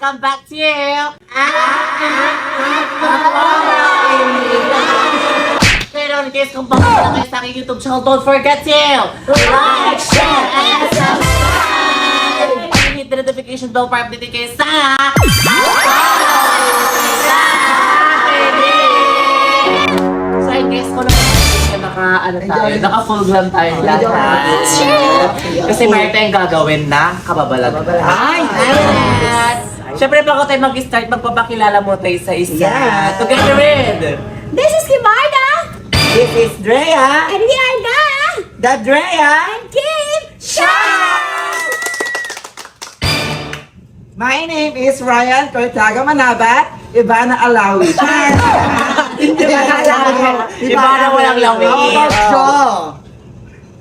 welcome back to you! Pero in case kung bago na kayo sa aking YouTube channel, don't forget to like, share, and subscribe! And hit the notification bell para update kayo sa So in case kung naka-full glam tayo lahat. Kasi mayroon tayong gagawin na kababalag. Ay! Siyempre bago tayo mag-start, magpapakilala mo tayo sa isa. Together with... This is Kimarda! This is Drea! And we are The Drea! the Kim Show! My name is Ryan Cortaga Manabat, Ivana Alawi. Iba na walang lawin.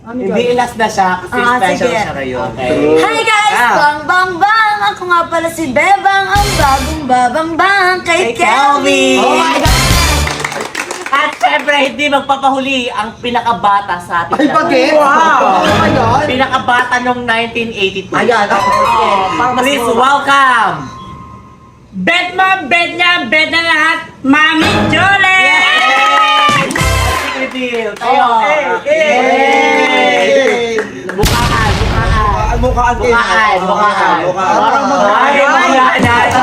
Hindi ilas na siya kasi special sige. siya ngayon. Hi guys! Bang bang bang! Ako nga pala si Bebang, ang bagong babang bang kay Kelvin! Oh my God! At syempre, hindi magpapahuli ang pinakabata sa ating Ay, bakit? Wow! Ano ba yun? Pinakabata noong 1982. Ayan, Please welcome! Bet mo, bet niya, bet na lahat, Mami Jole! Reveal! Tayo! Bukaan! Mukhaan Parang mukhaan na! Ito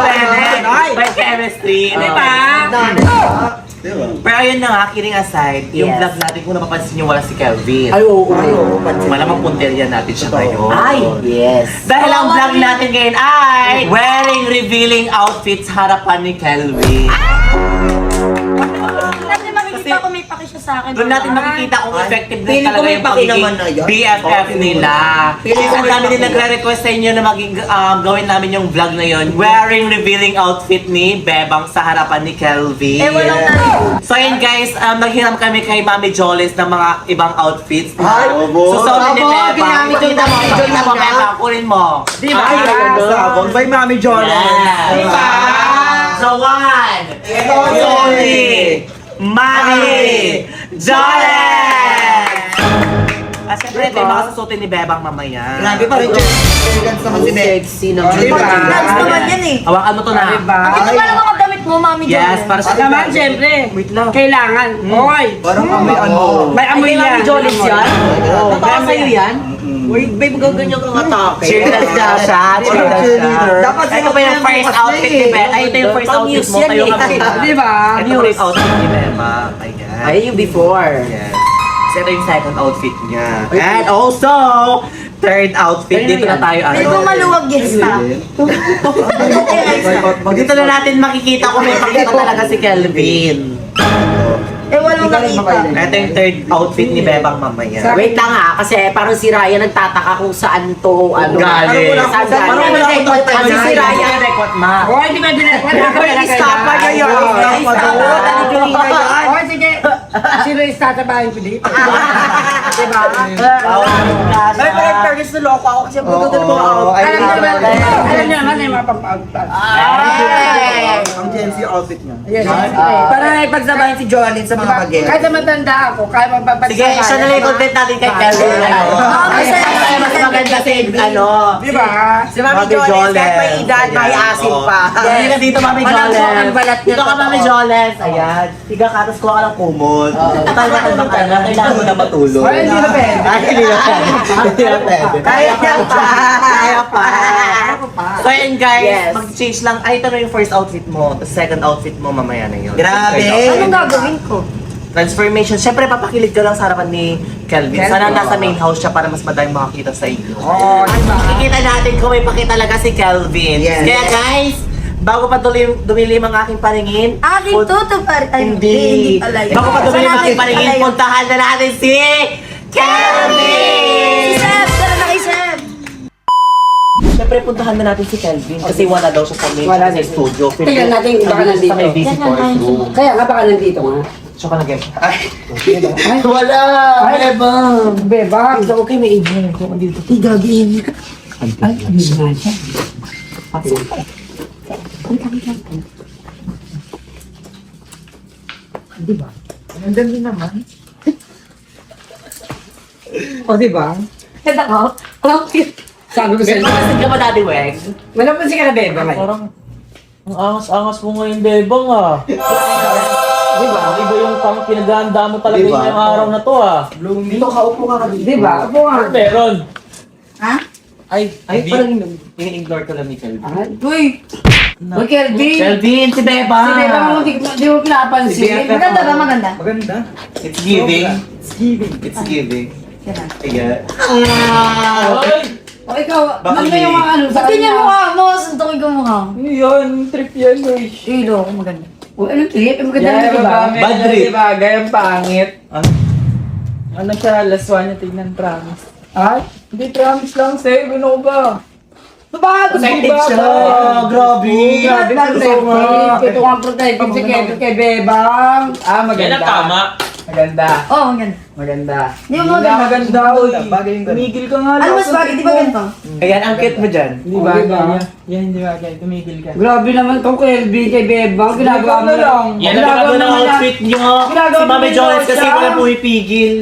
by chemistry, di ba? Pero ayun na nga, kidding aside, yung Yes. vlog natin, kung napapansin nyo, wala si Kelvin. oo. Malamang punteriya natin siya ngayon. Ay, yes! Dahil ang vlog natin ngayon ay wearing revealing outfits harapan ni Kelvin. Kasi makikita ko may paki siya sa akin. Doon natin makikita kung effective na Feeling ko talaga may yung paki naman na pagiging yan. BFF nila. Feeling ko Ang may dami din paki. nagre-request sa inyo na maging gawin namin yung vlog na yun. Wearing revealing outfit ni Bebang sa harapan ni Kelvin. Eh, walang narinig. So yun guys, naghiram kami kay Mami Joles ng mga ibang outfits. Ay, So sorry ni Abo, Bebang. ginamit yung Pakita mo, Mami pakita mo, Joles na. Bebang. Kunin mo. Di ba? Sabon by Mami Jola. Yes. Diba? So one, Tony, Mami, Joles! At syempre, ito yung mga susutin ni Bebang mamaya. Grabe pa rin yung elegance naman si Beth. Sexy naman. Diba? Dance naman yan eh. Hawakan mo to na. Ito ba lang mga damit mo, Mami Jole? Yes, para sa Naman, siyempre, Wait lang. kailangan. Oy, Parang kami ano. may amoy Ay, yan. Mami Joles yan? Totoo sa'yo yan? Uy, babe, gaganyan kang atake. Cheerleader na siya. Cheerleader. Dapat ito pa yung first outfit ni Bebang. Ay, ito yung first outfit mo. Tayo ka muna. Di ba? Ito yung first outfit ni Bebang. Ayan. Ay, yung before. Yes. Kasi ito yung second outfit niya. And also, third outfit. Dito na tayo. Hindi mo maluwag yan sa. Dito na natin makikita kung may pakita talaga si Kelvin. Eh, walang nakita. Ito yung third outfit ni Bebang mamaya. Wait lang ha, kasi parang si Ryan nagtataka kung saan to, ano. Galing. Saan Parang wala galing. akong Kasi si Ryan, record ma. Oy, di ba dinekwan ako? iskapa niya yun. Iskapa ni Julina yan. Oy, sige. Sino yung tatabahin ko dito? Diba? Ay, pero in fairness na loko ako kasi magaganda mo ako. Alam niyo naman, may mga pampautan. Ang Gen Z outfit niya. Yes. Para ipagsabahin si Jolene sa mga bagay. Kahit na matanda ako, kaya magpapansin. Sige, siya na lang yung content natin kay Kelvin. Ay, mas maganda si, ano, Di ba? Si Mami Joles, kahit may edad, may asim pa. Hindi ka dito, Mami Joles. ang balat niya, Dito ka, Mami totoo. Joles. Ayan. Higa ka, tapos kuha ka ng kumot. Tayo ka ng ano, kailangan mo na matulog. Ay, hindi na pwede. Ay, hindi na pwede. Hindi na pwede. Kaya niya pa. Kaya pa. So yun guys, Yes. mag-change lang. Ay, ito na yung first outfit mo. Tapos second outfit mo mamaya na yun. Grabe. Anong gagawin ko? Transformation. Siyempre, papakilig ka lang sa harapan ni Kelvin. Sana nasa main house siya para mas madami makakita sa inyo. Oo, di ba? Makikita natin kung may pakita talaga si Kelvin. Yes. Kaya guys, bago pa dumilim ang aking paningin, Aking tuto pa rin. Ay, hindi. pala yun. Bago pa dumilim ang aking Pala paningin, yun. puntahan na natin si Kelvin! Si Seb! Tara na kay Seb! Siyempre, puntahan na natin si Kelvin kasi wala daw siya sa main Wala sa din. studio. Tingnan natin, baka nandito. Sa may visitor room. Kaya nga baka nandito nga. Siya ka nag-get. Ay, Ay, wala! Ay, Bebang. Ito okay, may agent ko. Andito. Ay, hindi nga siya. Nandun din naman. O, di ba? Ganda ko. Alam ko yun. Sabi ko May sa'yo. pamasin ka ba, Daddy Weg? Wala pa si ka na, Bebang. Parang Ang angas-angas mo ngayon, Bebang ah. Di ba? Iba yung pang pinaganda mo talaga Diba? ngayong araw na to ah. Dito ka, upo ka dito. Di ba? Upo nga. Meron. Ha? Ay, parang ini-ignore ko lang ni Kelvin. Uy! Uy, Kelvin! Kelvin, si Bebang! Si Beba mo, di mo pinapansin. Maganda ba? Maganda? Maganda. It's giving. It's giving. It's giving. Yan na. Ayan. Ay! O ikaw, Bakit ano yung mga ano sa Ba't ganyan kanya? mukha mo? Suntukin ko mukha. Ano yun? Trip yan, eh. Ilo, maganda. Uy, anong trip? Ang maganda na, di ba? Bad trip. Diba? Gayang pangit. Ano siya? Last one niya tignan, promise. Ay? Hindi, promise lang, sa'yo. Ano ko ba? Bago Protected siya. Grabe. Grabe, protective. Ito nga protective si Kevin kay Bebang. Ah, maganda. Yan ang tama. Maganda. Oo, maganda. Maganda. Di ba maganda? Maganda, uy. Tumigil ka nga Ano mas bagay? Di ba ganito? Ayan, ang cute mo dyan. Hindi ba? Yan, hindi ba? Tumigil ka. Grabe naman kung Kelvin kay Bebang. Ginagawa mo lang. Yan ang Ginagawa bago ng mo lang. outfit nyo. Ginagawa Si mo Mami yung Joyce kasi lotion. wala pumipigil.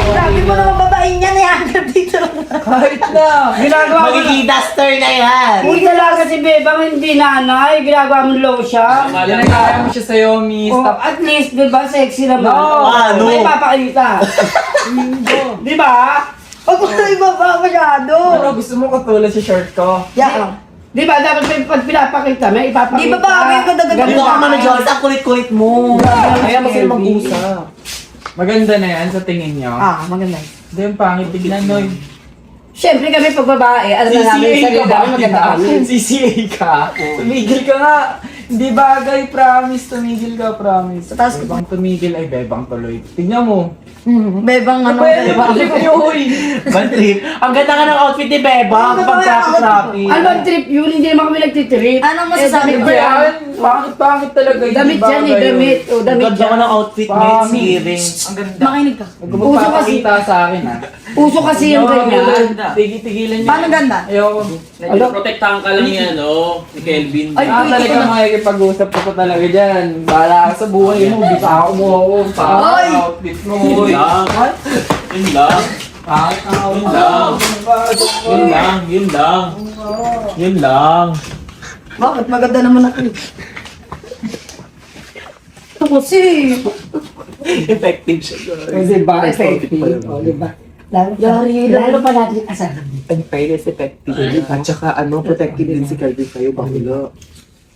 Grabe mo naman babae niya na yan. Dito. Kahit na. Ginagawa mo lang. Magiging duster na yan. Uy, talaga si Bebang hindi nanay. Ginagawa mo lotion. Yan ang kaya mo siya sa'yo, miss. Oh, at least, di ba, sexy naman. No. Ano? May papakita. Di ba? Huwag mo na ibaba masyado. Ano, gusto mo katulad sa shirt ko? Yan. Di ba, dapat may pag pinapakita, may ipapakita. Di ba bagay ko dagat- Ganito ka, Mami Joyce. Ang kulit-kulit mo. Kaya mo sila mag-usap. Maganda na yan sa tingin nyo. Ah, maganda. Hindi yung pangit tignan, Noy. Siyempre kami pag babae, alam na namin sa sarili namin maganda kami. CCA ka. Tumigil ka nga. Hindi bagay, promise. Tumigil ka, promise. Tapos- Bebang tumigil ay bebang tuloy. Tignan mo. Bebang ano. Pwede bebang. ba? Uy! Bad trip. Ang ganda ka ng outfit ni Beba. Ano ba Pag yung traffic-traffic. Ano bang trip yun? Hindi naman kami nagtitrip. Anong masasabi Eh, mo? damit yan. Yan, pangit-pangit talaga. Hindi Damit yan eh, bagay yun. damit. O, Ang damit ganda ka yan. ng outfit ni It's giving. Ang ganda. Makinig ka. Huwag mo magpapakita sa akin, ha? Uso kasi yung ganyan. Tigilan niyo. Paano ganda? Ayoko. Protektahan ka lang yan, no? Ni Kelvin. Ay, Ah, talaga makikipag-usap ko pa talaga dyan. Bahala ka sa buhay mo. Bisa ako mo ako. Oy! Outfit mo. Yun lang. Yun lang. Pangit ang Yun outfit. lang. Yun lang. Yun lang. Yun lang. Bakit? Maganda naman ako. Ito kasi. Effective siya. Kasi ba, effective. O, di ba? Lalo pa natin asal. Ang fairness effective. At saka protective din si Calvin kayo. Bakula.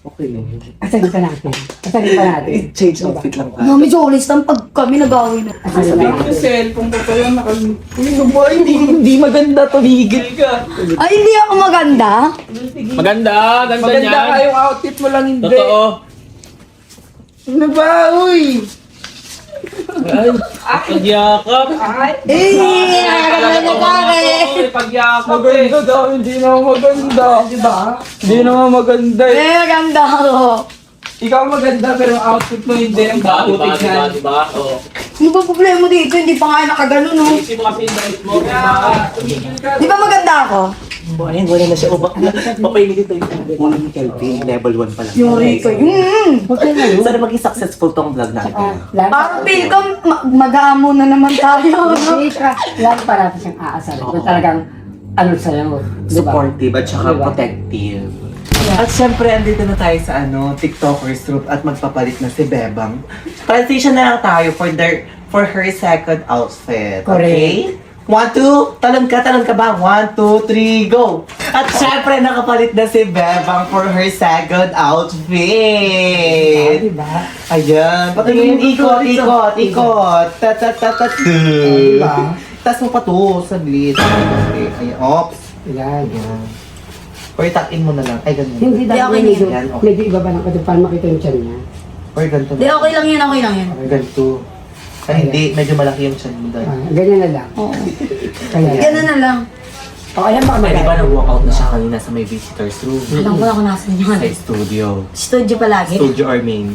Okay na yun. Asalin pa natin. Asalin pa natin. Change outfit lang tayo. Mami Jolis, lang pag kami nag-away na. Asalin pa Yung cellphone ko pa yun. Hindi maganda. Tumigil ka. Ay, hindi ako maganda. Maganda. Ganda Maganda niyan. ka yung outfit mo lang hindi. Totoo. Ano ba, uy? Pagyakap. Eh, nakakaganda ka eh. Pagyakap eh. Maganda daw. Hindi naman maganda. Diba? Hindi naman maganda eh. Eh, maganda ako. Ikaw maganda pero yung outfit mo hindi. Ang Diba? Diba? putik Diba? yan. Diba? Oo. Ano ba problema dito? Hindi pa nga nakagano, no? Isip mo kasi yung damit mo. Diba? Tumigil ka. Di ba maganda ako? Ayun, wala na siya. Papainit ito yung ni Calvin. Level 1 pa lang. Yuri ko. Sana maging successful tong vlog natin. Parang feel ko, mag-aamo na naman tayo. Lalo pa natin siyang aasalin. Kung talagang ano sa'yo. Di ba? Supportive at saka Diba? protective. At syempre, andito na tayo sa TikTokers group at magpapalit na si Bebang. Transition na lang tayo for her second outfit. Okay? 1, 2, talon ka ba? 1, 2, 3, go! At syempre, nakapalit na si Bebang for her second outfit. Di ba? Ayan. Patingin, ikot. Diba? Tas mo pa to, saglit. Ayan, ops. Yan. Ayan. Or tuck-in mo na lang. Ay, ganun. Hindi Di, dapat okay medyo, yan, okay. medyo iba ba ng katawan para makita yung tiyan niya? Or ganito Di, na. okay lang yun, okay lang yun. Or ganito. Ay, hindi. Medyo malaki yung chan mo dahil. Ganyan na lang. Oo. Kaya. Ganun na lang. O, ayan baka Ay, di ba maganda. nag-walkout na siya kanina sa may visitor's room? Alam ko na kung nasan yun. Sa studio. Studio palagi. Studio or main.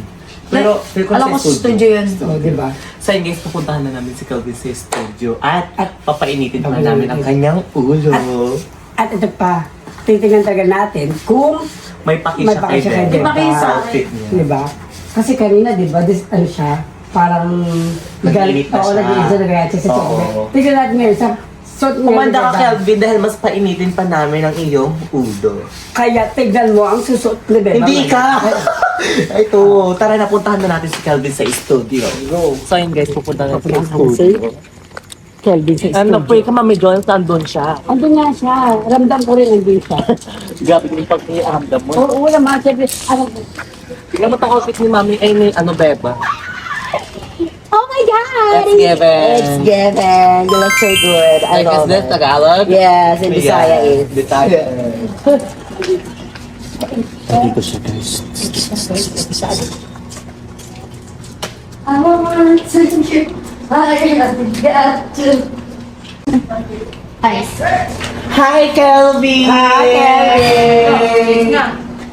Pero, Alam ko sa studio yun. O, di ba? So yun guys, pupuntahan na namin si Calvin sa studio at papainitin pa namin ang kanyang ulo. At ito pa, titingnan talaga natin kung May paki May siya paki kay siya kay Bebang Bebang. May paki sa sa outfit niya. di ba? Kasi kanina, di ba, ano siya, parang Nag-init na Oo, siya. nag-iinit siya, nag-iinit siya sa Oo. chocolate. Tingnan natin ngayon, suot mo Kumanda ka, Bebang. Kelvin, dahil mas painitin pa namin ang iyong ulo. Kaya tignan mo ang susuot ni Bebang. Hindi ka! Ito, tara na, puntahan na natin si Kelvin sa studio. Go! So yun guys, pupunta na sa studio. Kelvin sa Ano, studio. pray ka, Mami John, nandun siya. Andun nga siya. Ramdam ko rin andun siya. Grabe yung pag-iamdam mo. Oo naman, siyempre. Ano, Tingnan mo itong outfit ni Mami, ay ni, ano, Beba. Oh my God! Let's give It's given. You look so good. I Like, is love this it. Tagalog? Yes, in Bisaya is. Bisaya. Dito siya, guys. I want to you. I got to. Hi, sir. Hi, Kelvin! Hi, Kelvin!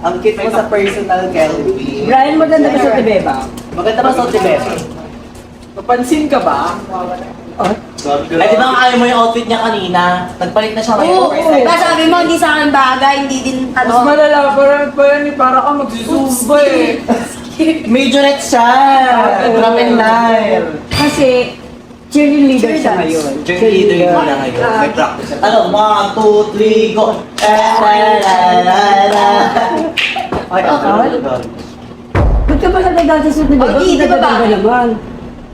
Ang cute mo sa personal, Kelvin. Brian, maganda ka sa Bebang. Maganda ba sa Beba? Mapansin ka ba? Ay, di ba ang ayaw mo yung outfit niya kanina? Nagpalit na siya ngayon. Oo, kaya sabi mo, hindi sa akin bagay, hindi din, Mas ano. malala pa yan eh. Para ka magsusumba eh. Majorette siya! Drop and dial. Kasi, cheerleader siya ngayon. Cheerleader yun na ngayon. May practice siya. Ano? 1, 2, 3, go! Ay, Ba't ka ba nagagal sa suot ni Bebang? Okay, di ba ba? Nagagal naman.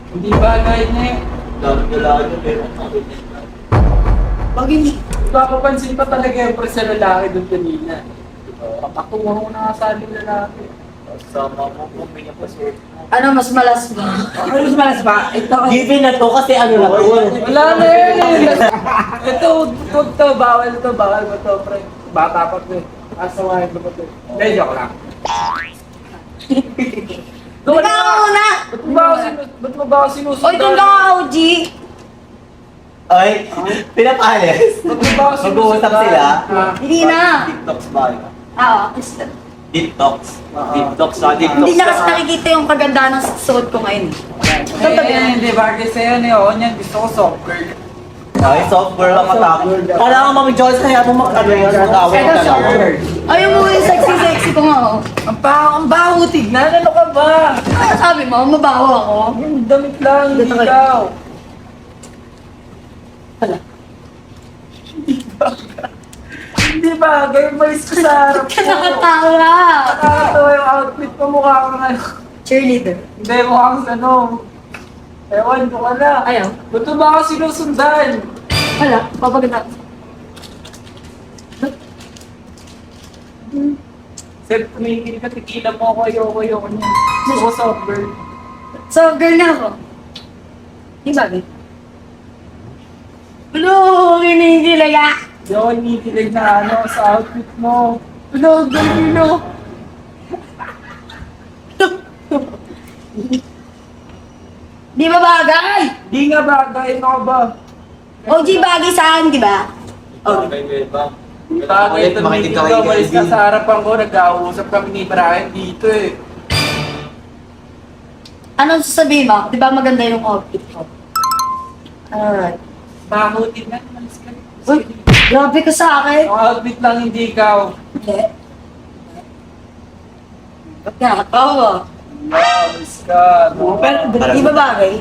Hindi bagay na eh. Pag hindi. Papapansin pa talaga yung pre sa lalaki doon kanina. Patungo ko na nga sa aling lalaki. Sama mo, bumili pa suot mo. Ano, mas malas ba? Ano mas malas pa? Ito, Given na to kasi ano na to. Wala na yun eh. Ito, huwag to, bawal mo to, pre. Bata pa to eh. Asawahin ko pa to. Hindi, joke lang. Ikaw una! Ba't mo ba ako sinusundan? Oy, doon ka nga, OG. Ay, pinapalis. Ba't mo ba ako Mag-uusap sinusundan? sila. Ah. Hindi na. TikToks ba? Oo. Deep talks. Deep talks na, deep Hindi talks na kasi nakikita yung kagandahan ng suot ko ngayon. Hindi, bagay sa'yo ni Onya. Gusto ko soft girl. Ay, soft girl ang matapos. Kala ka Mami Joyce, kaya mo mag-ano yun, mag-away Ito, ka soft girl. lang. Ayaw mo yung sexy-sexy ko nga, oh. Ang baho, tignan. Ano ka ba? Ano sabi mo? Mabaho ako. Yung damit lang, hindi Dito kayo. ikaw. Hindi bagay, malis ka sa harap ko. Nakatawa. Nakakatawa yung outfit mo, mukha kang ano. Cheerleader. Hindi, mukha kang ano. Ewan ko ka na. Ayaw. Ba't mo ba ako sinusundan? Wala. Papaganda. Sir, tumingin ka, tigilan mo ako, ayoko niya. Gusto ko soft girl. So, girl na ako. Di bagay. Ano? Kinikilaga. Hindi ako hinihilig na ano sa outfit mo. Ano, ganino. Di ba bagay? Di nga bagay, ano ka ba? OG bagay sa akin, di ba? Bagay, tumingin ka, malis ka sa harapan ko, nag-ausap kami ni Brian dito eh. Anong sasabihin mo? Di ba maganda yung outfit ko? Alright. Bahutin na, malis ka. Uy, grabe ka sa akin. Yung outfit lang, hindi ikaw. Hindi. Ba't nakakatawa? Malis ka. Pero, di ba bagay?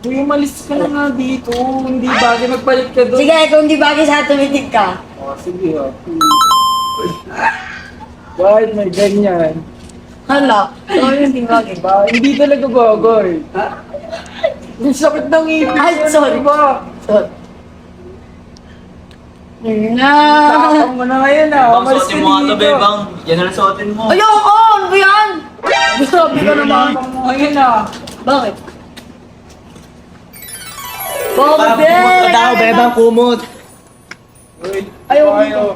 Uy, umalis ka na nga dito. Hindi bagay, magpalit ka doon. Sige, kung di bagay sa tumitig ka. Oh, sige oh. Bakit may ganyan? Hala, sorry, hindi bagay. Ba, hindi talaga bagay. Ang sakit ng ngipin Ay, mo, sorry. diba? So, na. Takang mo na ngayon ah. Umalis ka dito. Yan ang suotin mo. Ayoko! Ano ba yan? Grabe ka naman. Takang mo ngayon ah. Bakit? Parang kumot ka daw, Bebang kumot. Uy, Ayaw. ayaw.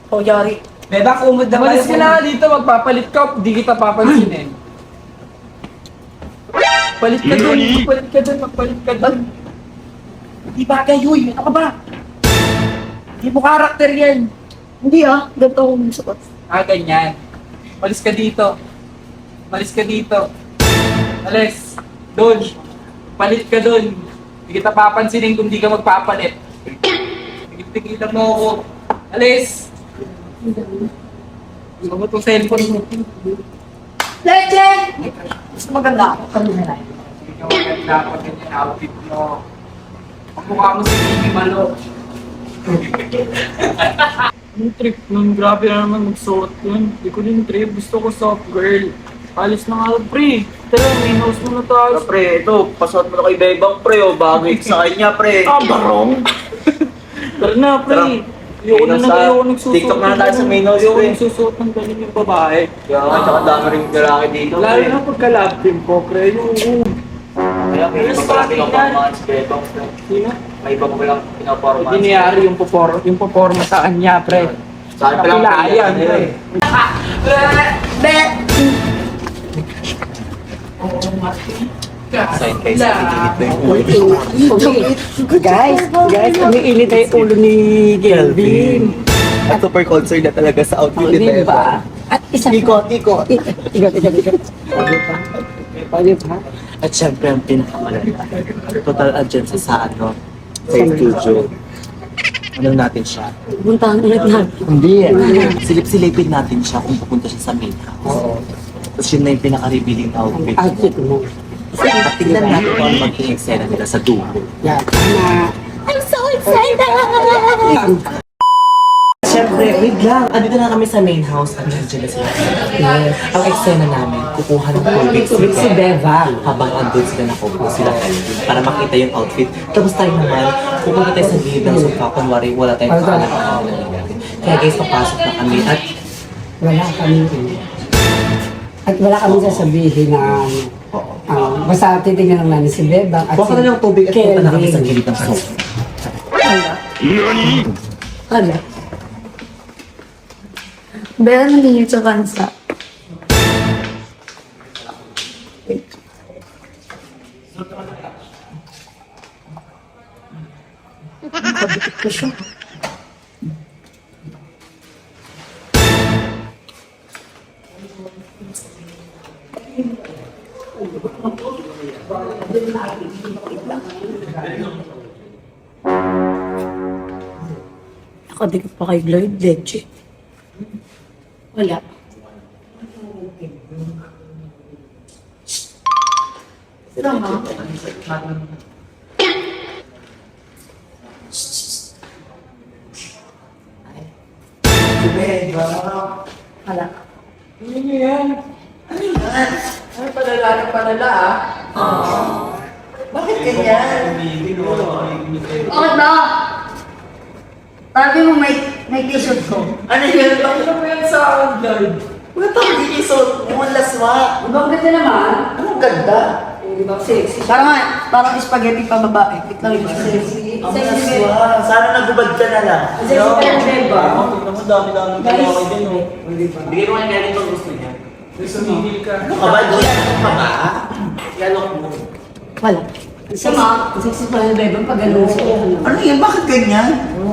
Oh, yari. Bebang, umod na Umalis ka na nga dito, magpapalit ka, di kita papansinin. Palit ka doon, magpalit ka doon. Di bagay, huy, ano ka ba? Di mo karakter yan. Hindi ah, ganito ako suot. Ah, ganyan. Malis ka dito. Malis ka dito. Alis. Doon. Palit ka doon. Hindi kita papansinin kung di ka magpapalit. Tigilan mo ako. Alis. Gusto mo itong cellphone mo. Leche! Gusto maganda ako. Hindi ka maganda ako ganyan outfit mo. Mukha mo si Mimi Malo. Ang trip nun, grabe na naman magsuot yun. Hindi ko din trip, gusto ko soft girl. Alis na nga, pre. Tara, may nose mo na tayo. Pre, ito, pasuot mo na kay Bebang, pre, o bagay sa kanya, pre. Ah, barong! Tara na, pre. Ayoko na nagsusuot. TikTok na tayo sa main house, Ayoko pre. nagsusuot ng ganun yung babae. Kaya nga, tsaka dami rin lalaki dito, Lalo pre. na pagka-love team ko, pre. Yung Kaya may iba pala pinapormahan si Bebang, pre. sino? May iba pa lang pinapormahan. Biniyari yung performa sa kanya, pre. Saan pa lang Nakilayan, pre. Bet! Sign kayo sa Guys, umiinit na yung ulo ni Kelvin. At super concerned na talaga sa outfit ni Di Beba. ba? At isa Ikot. Ikot. Pwede ba? At syempre ang pinakamalala. Total agent sa ano, sa studio. Ano natin siya? Puntahan ulit natin. Hindi. Silip-silipin natin siya kung pupunta siya sa main house. Tapos yun na yung pinaka-revealing outfit. Outfit mo. At tingnan natin kung ano magiging eksena nila sa dulo. Yan. Tama. I'm so excited! Siyempre, wait lang. Andito na kami sa main house. Andiyan na sila. Yes. Ang eksena namin, kukuha ng tubig With si Bevang. habang andun sila nakupo sila Kelvin para makita yung outfit. Tapos tayo naman, pupunta tayo sa gilid ng sofa. Kunwari, wala tayong kaalam ang nangyayari. Kaya guys, papasok na kami at Wala kami. At wala kami sasabihin na basta titignan lang namin si Bebang at buka na ng tubig at punta na kami sa gilid ng sofa. Ano? Bella nandito sa kansa. Nakadikit pa kay Lloyd, leche. Wala. Wala. Ano yan? Ay, padala ah. Bakit ganyan? Bakit ba? Sabi mo may t-shirt ko. Ano yun? Ano mo yan sa akin, Lloyd? Wala tayong ginisot mo, laswa. Ang ganda naman. Anong ganda? Di ba sexy? Parang spaghetti pa babae. Wait lang yun. Sexy. Ang Sexy. laswa. Sana nagubad ka na lang. Sexy pa yung Bebang. Tignan mo, dami-dami Guys. lalaki din, oh. Bigyan mo kay Kelvin kung gusto niya. Sumigil ka. Ano ka ba? Doon ka ba? Yalok mo. Wala. Sexy pa yung Bebang pag ganun siya. Ano yun? Bakit ganyan?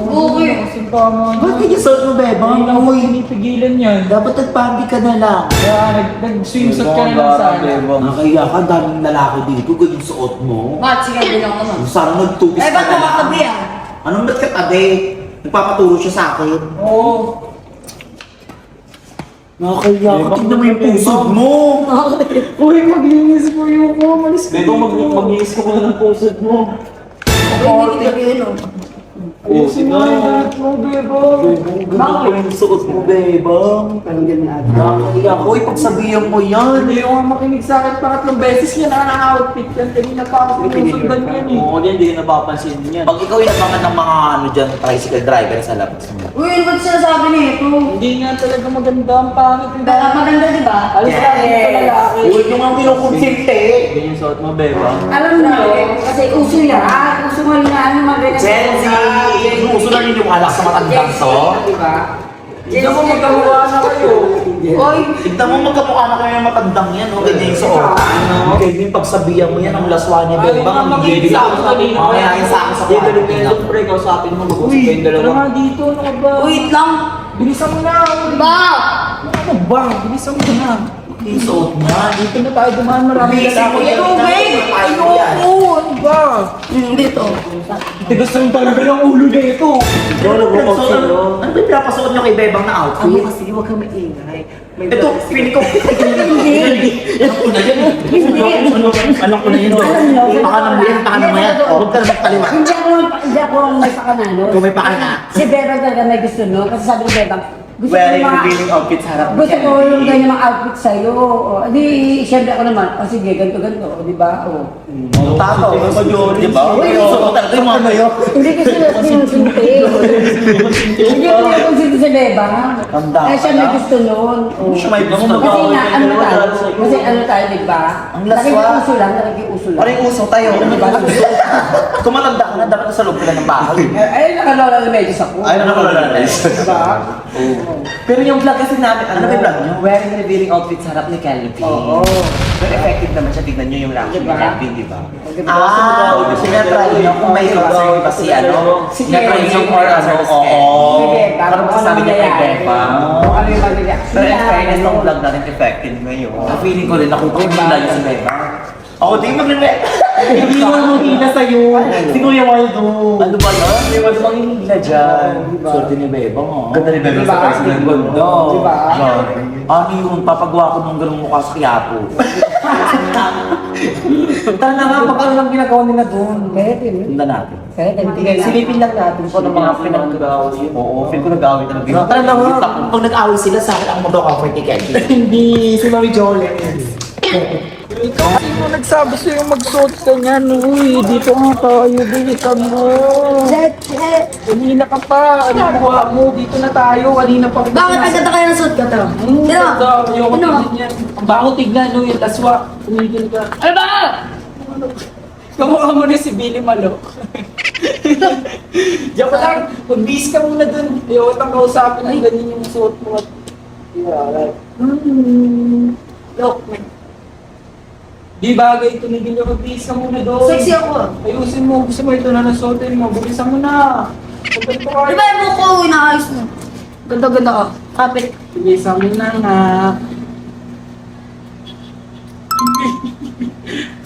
Okay. Bakit ganyan suot mo, Bebang? Hindi lang ako Uy, pinipigilan yan. dapat nagpambi ka na lang. Kaya nag-swimsuit ka na lang sana. Nakaya ka, daming lalaki dito. Ganyan suot mo. Bakit? Sige, din ako naman. Sana nagtupis Eh, ka ba't na lang. kumakabi ah? Anong ba't ka tabi? Nagpapaturo siya sa akin. Oo. Nakakaya ka. Tignan mo yung pusod mo. Uy, maglinis mo yung ko. Malis ka. Bebang, mag-iis ka muna ng pusod mo. Hindi kita yun oh. Ayusin mo yung lahat mo, Bebo. Ganda ko yung suot mo, Bebang. Parang ganun ata. Nakakaya ka. Uy, pagsabihan mo yan. Hindi ko nga makinig sa akin pangatlong beses niya na-outfit yan. Kanina pa ako sinusundan yan eh. Oo, hindi na napapansin yan. Pag ikaw yung nabangan ng mga ano dyan, tricycle driver sa labas mo. Uy, ano ba't sinasabi niya ito? Hindi nga talaga maganda ang pangit. Maganda di ba? Alis ka dito lalaki. Uy, yung ang kinukonsinti. Ganyan suot mo, Bebang. Alam mo, kasi uso yan. Uso mo na ano maganda. Gen Z! Uso na rin yung alak sa matandang to. Diba? Hindi mo magkawa na kayo. Uy, Tignan mo magkamukha na kayo yung matandang yan, no? Ganyan yung suot. Ano? Kevin, pagsabihan mo yan, ang laswa niya, Ayaw Bebang. nga Ang makinig gigil sa ako. akin kanina. Mamaya yun sa akin sa Dito kwarto. rin kayo, pre, kausapin mo, mag-usap Uy, kayong tara dalawa. nga dito. Ano ka ba? wait lang. Bilisan mo na. Ba? Ano ba? Bilisan mo na. Isuot niya. Dito na tayo dumaan, maraming Basic lalaki. ko yan. Ayoko, ano ba? Dito. Tigas lang talaga ng ulo na ito. Ano ba yung pinapasuot niyo kay Bebang na outfit? Ano kasi, huwag kang maingay. Ito, pili ko. Alam ko na yun. Baka naman yan. Huwag ka na magpaliwa. Hindi ako may pakanano. Kung may pakana. Si Bebang talaga may gusto no. Kasi sabi ni Bebang, gusto ko Wearing mga... revealing outfit sa harap Gusto ko yung ganyan mga outfit sa'yo. O, di, siyempre ako naman. O sige, ganito-ganito. Di ba? O. Tato. Di ba? Isuot mo talaga yung mga yun. Hindi ko sila sinusunti. Hindi ko sila sinusunti si Bebang. Tanda Eh, siya ka may na. gusto nun. O. Siya may gusto. Kasi nga, ano na tayo? Kasi ano tayo, di ba? Ang laswa. Nakikiuso lang, nakikiuso lang. Ano yung uso tayo? Kung matanda ka na, dapat nasa loob ka na ng bahay. Ay, nakalola na medyo sa ko. Ay, nakakalala na. Diba? Pero yung vlog kasi namin, ano ba yung vlog niyo? Wearing revealing outfit sa harap ni Calvin. Oo. Pero effective naman siya, tignan niyo yung reaction ni Diba? Calvin, di ba? Diba? Sinatry niyo kung may concern ba si ano? Sige. Sinatry niyo or ano? Oo. Sige, bago Parang ano sabi niya kay mangyayari. Beba. Kung ano yung mag-reaction Pero in niya, fairness, ano. ng vlog natin effective ngayon. Feeling ko rin, nakukumpila niya si Beba. Ako din mag-re- Hindi mo manghihila sa'yo. Si Kuya Waldo. Ano ba yun? Kuya Waldo manghihila dyan. Swerte ni Beba mo. Ganda ni Beba Diba? sa personal ganda. Diba? Ano yun? Papagawa ko ng ganung mukha sa Quiapo. Tara na nga, baka ano lang ginagawa nila doon. Pwede, no? Tingnan natin. Pwede, tignan natin. Silipin lang natin kung ano mga pinag-away. Oo, feel ko nag-away talaga. Tara na nga. Pag nag-away sila sa akin, ang mag-comfort ni Kelly. Hindi, si Mami Jolene. Ikaw, sino nagsabi sa'yo magsuot ka niyan? Uy, dito nga tayo, bilisan mo. Kanina ka pa, ano buha mo? Dito na tayo, kanina pa. Bakit agad kayo ng suit ka to? Ayoko tignan yan. Ang baho tignan, no, yung laswa. Tumigil ka. Ano ba? Kamukha mo na si Billy Malo. Diyan ko lang, mag-bis ka muna dun. Ayoko tang kausapin ng ganyan yung suot mo. Yeah, right. Look, Di bagay, tumigil yung mag-bis ka muna doon. sexy ako. Ayusin mo, gusto mo ito na nasuotin mo. Bilisan mo na. Pagkalito ka. Di ba yung buko inaayos mo? Ganda-ganda ka. Kapit. Bilisan mo na nga.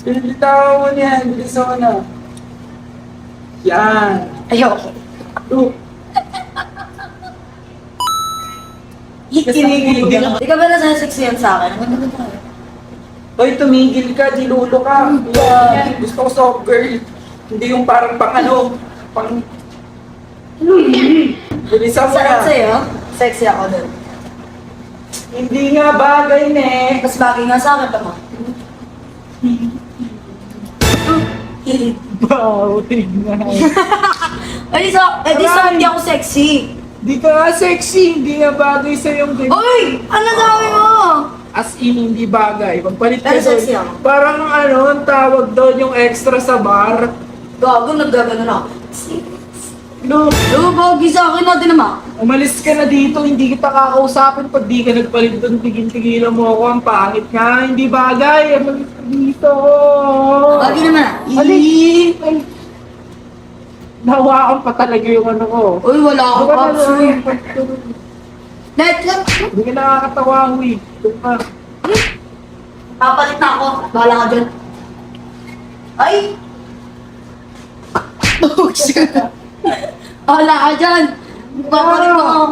Pinilitawan mo niyan. Bilisan mo na. Yan. Ayoko. Look. Kinikilig ka. Di ka ba nasa sexy yan sa akin? Ang ganda ka. Hoy, tumigil ka, dilulo ka. Yan. Gusto ko soft girl. Hindi yung parang pang ano. Pang... Bilisan mo Sarap na. sa'yo? Sexy ako dun. Hindi nga bagay, ne. Mas bagay nga sa akin, tama. Wow, tignan. Di sa hindi ako sexy. Di ka nga sexy, hindi nga bagay sa yung ganyan. Uy! Ano sabi mo? As in, hindi bagay. Magpalit ka Pero doon. sexy ako. Parang ano, ang tawag doon yung extra sa bar. Gago, naggagano na ako. Look, Bagay sa akin natin naman. umalis ka na dito, hindi kita kakausapin pag di ka nagpalit doon, tigil-tigilan mo ako, ang pangit nga, hindi bagay, umalis ka dito. Bagay naman ah. Ay, nahawakan pa talaga yung ano ko. Uy, wala ako pops. Net lang. Hindi ka nakakatawa, uy. Doon ka. Papalit na ako. Bahala ka dyan. Ay! Oh, shit. Bahala ka dyan. Papalit na ako.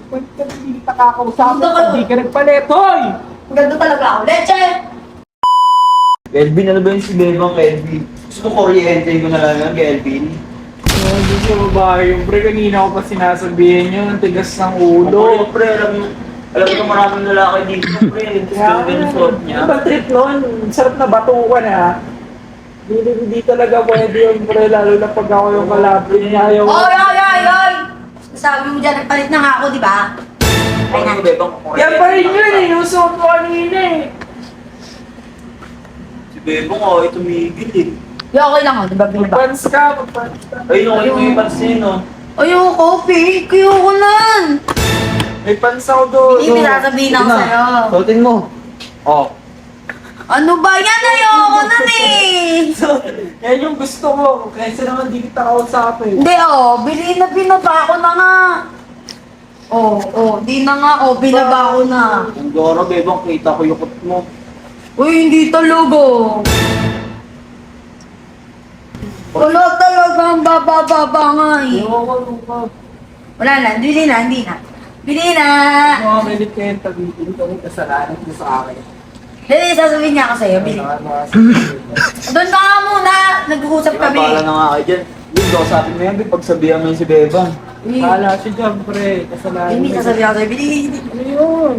Pag hindi kita kakausapin, Dito ka. pag di ka nagpalit, hoy! Ang ganda talaga ako. Leche! Kelvin, ano ba yung si Bebang Kelvin? Gusto ko orientate ko na lang yung Kelvin. Hindi siya babae yung pre, kanina ko pa sinasabihin yun, ang tigas ng ulo. Pre, alam ko maraming lalaki dito, pre. Gusto yung suot niya. Iba trip nun, sarap na batukan ha. Hindi talaga pwede yun pre, lalo na pag ako yung kalabrin niya. Yung... Oy! Sabi mo dyan, nagpalit na nga ako, di ba? Ay na. Yan pa rin yun eh, yung suot mo kanina eh. Si Bebang, oh, tumigil eh. Di okay lang ako, di ba binaba? Magpans ka. Ayun, okay mo yung pansin, no? Ayoko, fake. Ayoko nan. May pans ako doon. Hindi, sasabihin ako sa'yo. Suotin mo. Oh. Ano ba yan? Ayoko nan eh. Yan yung gusto ko, kaysa naman di kita kausapin. Hindi bilhin na binaba ko na nga. Di na nga, binaba ko na. Ang goro, bebang, kita ko yukot mo. Uy, hindi talaga. Wala talaga ang baba-baba nga eh. Wala na, hindi na. Bili na! Mga milikenta dito, hindi kami kasalanan mo sa akin. Dali, sasabihin niya ako sa'yo, bili. Doon ka nga muna, nag-uusap kami. Bala na nga kayo dyan. Yung kausapin mo yan, pagsabihan mo yun si Bebang. Kala siya dyan, pre. Kasalanan Hindi, mo. sasabihin ako sa'yo, bili. Ano yun?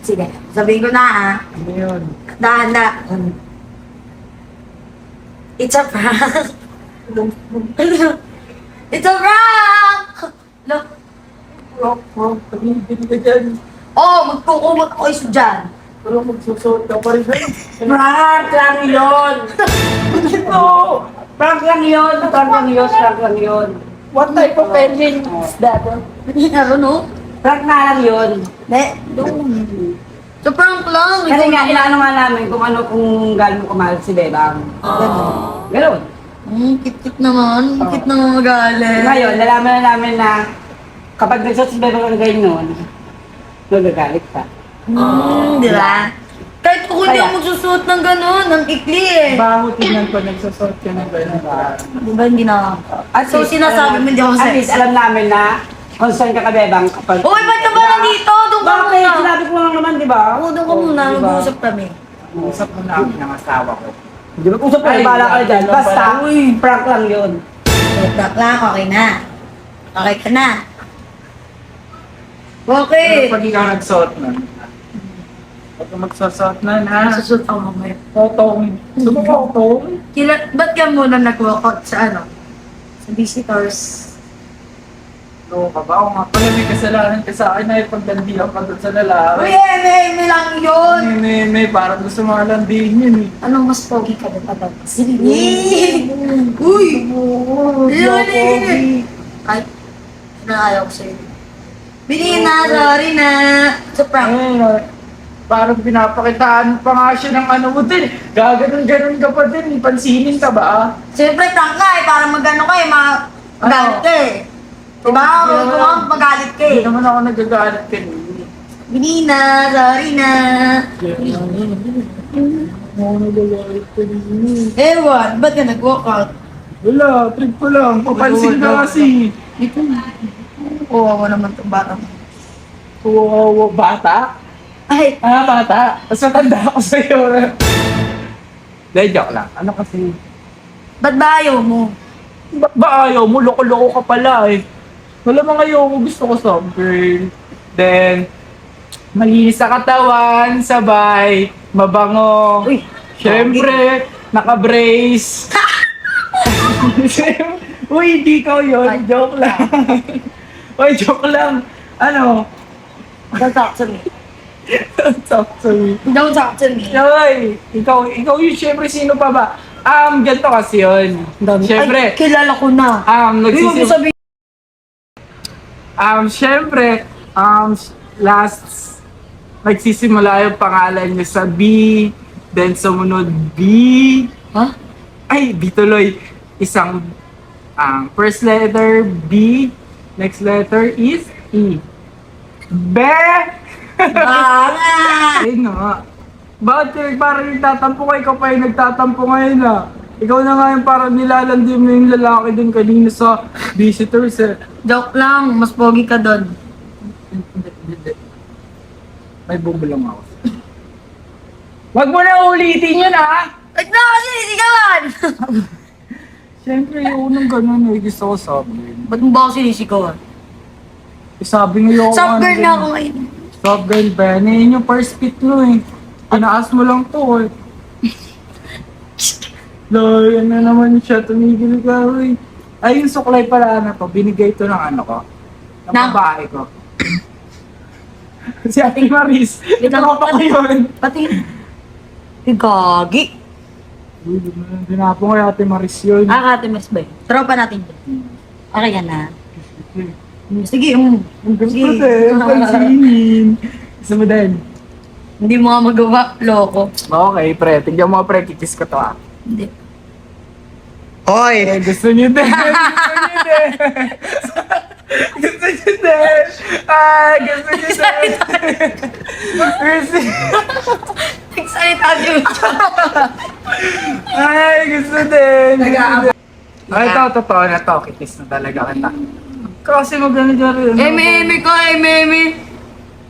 Sige, sabihin ko na ah. Ano yun? Handa. It's a prank. It's a prank! Look. Tumigil ka dyan. Magkukumot ako isa dyan. Pero magsusuot ka pa rin. Prank lang yun! Prank lang yun. What type of ending is that? Ano no? Prank nga lang yun. So prank lang. Kasi nga, inaano nga namin kung gaano mo kamahal si Bebang. Ganun. Kit-kit naman. Kit naman magalit. Ngayon, nalaman na namin na kapag nagsuot si Bebang ang ganyan, nagagalit pa. Di ba? Kahit ako hindi Kaya- ako magsusuot ng gano'n, ng ikli eh. Bago tingnan ko, nagsusuot ka ng gano'n. Di ba hindi na? At So, least, sinasabi mo hindi ako At least, sexy. alam namin na concern ka Bebang kapag... Uy, ba't ka ba nandito? Doon ka Bakit? muna. Sinabi ko lang naman, di ba? Oo, doon ka muna. Di ba? Mag-uusap kami. Usap mo na kami ng asawa ko. Di ba? Usap ka, Ay, bahala ka dyan. grabe Basta, naman. prank lang yun. Prank lang, okay na. Okay ka na. Pero Okay. pag ikaw nagsuot nun, pag magsusuot nun, ha? Nasusuot ako mamaya. Totong. Sumutong. Ba't ka muna nag-walkout sa ano? Sa visitors? No, ka ba? O nga pala, may kasalanan ka sa akin na ipaglandihan ka doon sa lalaki. Uy, eme lang yun! May parang gusto mga landihin yun eh. Anong mas pogi ka doon pa Sige! Uy! Yun! Ay, naayaw ko sa'yo. Bili na, sorry na. Sa prank. Ayun, parang pinapakitaan pa nga siya ng ano mo din. Gaganon-ganon ka pa din. Pansinin ka ba ah? Siyempre, prank ka eh. Para magano ka eh. Magalit ka eh. Diba? Huwag ko nga magalit ka Hindi eh. naman ako nagagalit kanina. Bili na, sorry na. Ako nagagalit kanina. Ewan, ba't ka nag-walkout? Wala, trip ko lang. Papansin ka kasi. Oo, ako naman itong bata mo. Wow, bata? Ay, Bata. Mas matanda ako sa'yo. Dahil joke lang. Ano kasi? ba't ba ayaw mo? Ba't ba ayaw mo? Loko-loko ka pala eh. Wala mga ayaw mo. Gusto ko soft girl. Then, malinis sa katawan, sabay, mabango. Uy, Siyempre, naka-brace. Uy, hindi ko yun. Joke lang. Uy, joke lang. Ano? don't talk to me. Talk to me. Don't talk to me. Uy, ikaw yun, siyempre, sino pa ba? Ganito kasi yun. Siyempre, Ay, kilala ko na. nagsisimula. Siyempre, last, nagsisimula yung pangalan niya sa B, then sumunod B. Ha? Ay, B tuloy. Isang, first letter B, next letter is E. Be! Banga! Ayun na nga. Bakit parang nagtatampo ka? Ikaw pa yung nagtatampo ngayon ah. Ikaw na nga yung parang nilalandi mo yung lalaki dun kanina sa visitors eh. Joke lang, mas pogi ka doon. May bubulong ako. Wag mo na ulitin yun ah! Wait na kasi, sigawan! Siyempre yung unang ganun eh. Gusto ko sabi. Ba't mo ba ako sinisigawan? Sabi nga yung Soft girl na ako ngayon. Soft girl ba? Yun yung first pit mo eh. Pinaas mo lang to eh. Loy, ano naman siya, tumigil ka eh. Ay, yung suklay pala ano to, binigay to ng ano ko. Ng Na? babae ko. Si Ate Maris. Tropa ko yun. Pati, gagi. Dinapo ko yung Ate Maris yun. Ate Mas ba? Tropa natin yun. Okay ka na. Sige, Gusto eh, pansinin. Gusto mo din? Hindi mo nga magawa, loko. Okay, pre. Tignan mo pre, kikis ko to ah. Hindi. Hoy! Gusto niyo din. Gusto niyo din. Gusto niyo din. Ah, gusto niyo din. Nagsalita siya. Ay, gusto din. Ay, ito, totoo na to. Kitis na talaga kita. Kasi magano dyan rin. Eme ko, eme.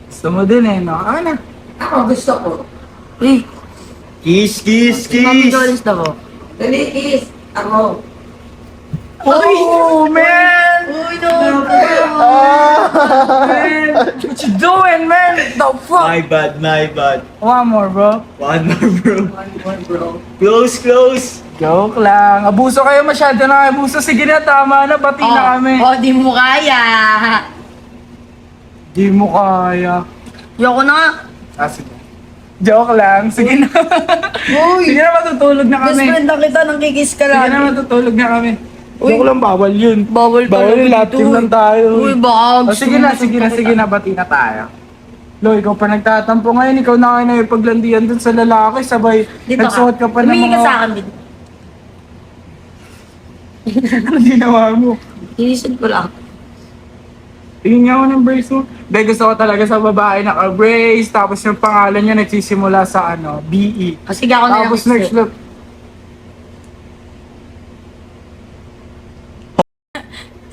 Gusto mo din eh, no? Ano na? Ako gusto ko. Uy, Kiss, kiss, Mami kiss! Jones na mo. Dali, kiss. Ako. Oh, man! Uy, no. Man, what you doing, man? The fuck? My bad, my bad. One more, bro. One more, bro. Close, close! Joke lang. Abuso kayo masyado na. Abuso. Sige na, tama na. Bati na kami. Oh, di mo kaya. Di mo kaya. Yoko na. Ah, sige. Joke lang. Sige na. Uy, Sige na, matutulog na best kami. friend na kita, nang kikis ka Sige na, lang. matutulog na kami. Uy. Joke lang, bawal yun. Bawal Bawal yun, lahat dito, team uy. lang tayo. Uy, baka Oh, sige na, sige na, sige na. Bati na tayo. Lo, ikaw pa nagtatampo ngayon. Ikaw na kayo na yung paglandian dun sa lalaki. Sabay, Dito nagsuot ka pa ng Tumingin ka mga... sa akin, dito. Ano ginawa mo? Inisip ko lang. Tingin nga ako ng brace mo. Dahil gusto ko talaga sa babae naka-brace, tapos yung pangalan niya nagsisimula sa ano, BE. Kasi ako na Tapos lang. next look.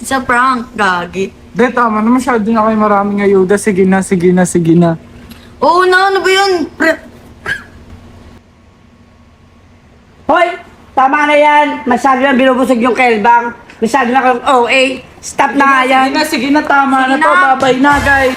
Sa prank, gagi. De, tama na masyado na kayo maraming ayuda. Sige na, sige na, sige na. Oo na, ano ba yun? Hoy! Tama na yan. Masyado na binubusog yung kelbang. Masyado na kang OA. Stop na nga yan. Sige na, tama Sige na to. na. Babay na, guys.